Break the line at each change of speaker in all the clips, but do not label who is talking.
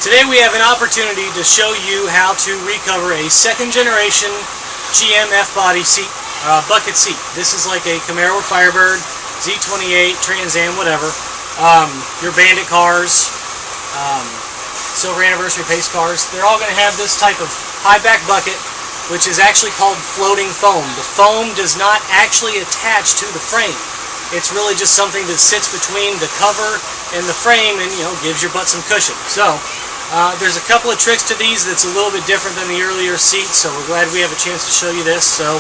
Today we have an opportunity to show you how to recover a second generation GM F-body seat, bucket seat. This is like a Camaro and Firebird, Z28, Trans Am, whatever. Your Bandit cars, Silver Anniversary Pace cars, they're all going to have this type of high back bucket, which is actually called floating foam. The foam does not actually attach to the frame. It's really just something that sits between the cover and the frame and, gives your butt some cushion. So, there's a couple of tricks to these that's a little bit different than the earlier seats, so we're glad we have a chance to show you this. So,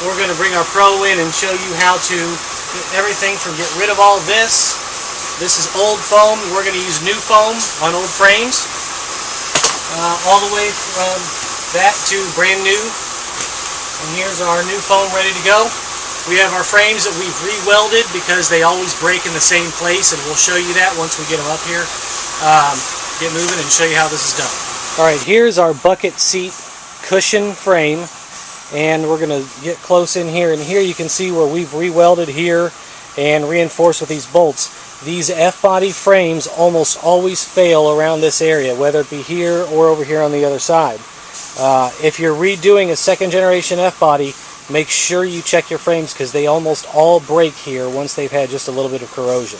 we're going to bring our pro in and show you how to get everything from get rid of all this. This is old foam. We're going to use new foam on old frames. All the way from that to brand new. And here's our new foam ready to go. We have our frames that we've re-welded because they always break in the same place, and we'll show you that once we get them up here. Get moving and show you how this is done. Alright, here's our bucket seat cushion frame, and we're going to get close in here, and here you can see where we've re-welded here and reinforced with these bolts. These F-body frames almost always fail around this area, whether it be here or over here on the other side. If you're redoing a second generation F-body, make sure you check your frames because they almost all break here once they've had just a little bit of corrosion.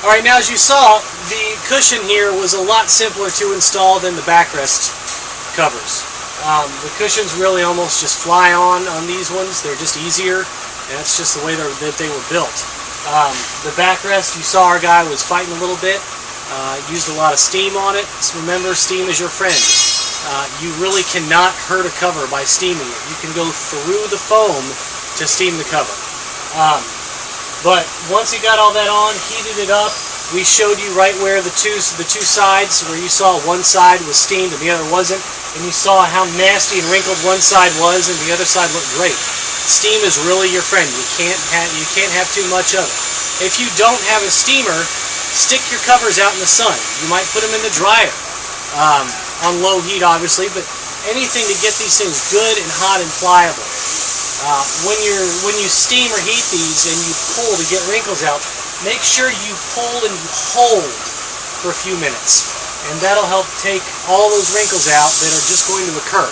Alright, now as you saw, the cushion here was a lot simpler to install than the backrest covers. The cushions really almost just fly on these ones. They're just easier, and that's just the way that they were built. The backrest, you saw our guy was fighting a little bit. Used a lot of steam on it. So remember, steam is your friend. You really cannot hurt a cover by steaming it. You can go through the foam to steam the cover. But once you got all that on, heated it up, we showed you right where the two sides, where you saw one side was steamed and the other wasn't, and you saw how nasty and wrinkled one side was and the other side looked great. Steam is really your friend. You can't have too much of it. If you don't have a steamer, stick your covers out in the sun. You might put them in the dryer, on low heat obviously, but anything to get these things good and hot and pliable. When you steam or heat these and you pull to get wrinkles out, make sure you pull and you hold for a few minutes, and that'll help take all those wrinkles out that are just going to occur.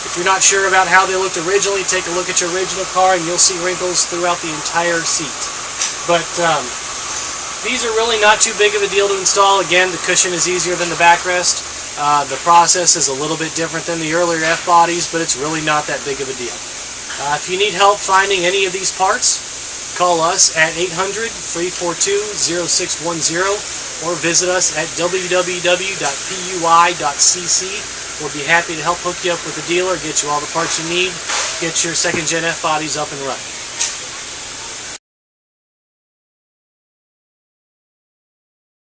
If you're not sure about how they looked originally, take a look at your original car and you'll see wrinkles throughout the entire seat. But these are really not too big of a deal to install. Again, the cushion is easier than the backrest. The process is a little bit different than the earlier F-bodies, but it's really not that big of a deal. If you need help finding any of these parts, call us at 800-342-0610 or visit us at www.pui.cc. We'll be happy to help hook you up with a dealer, get you all the parts you need, get your second-gen F-bodies up and running.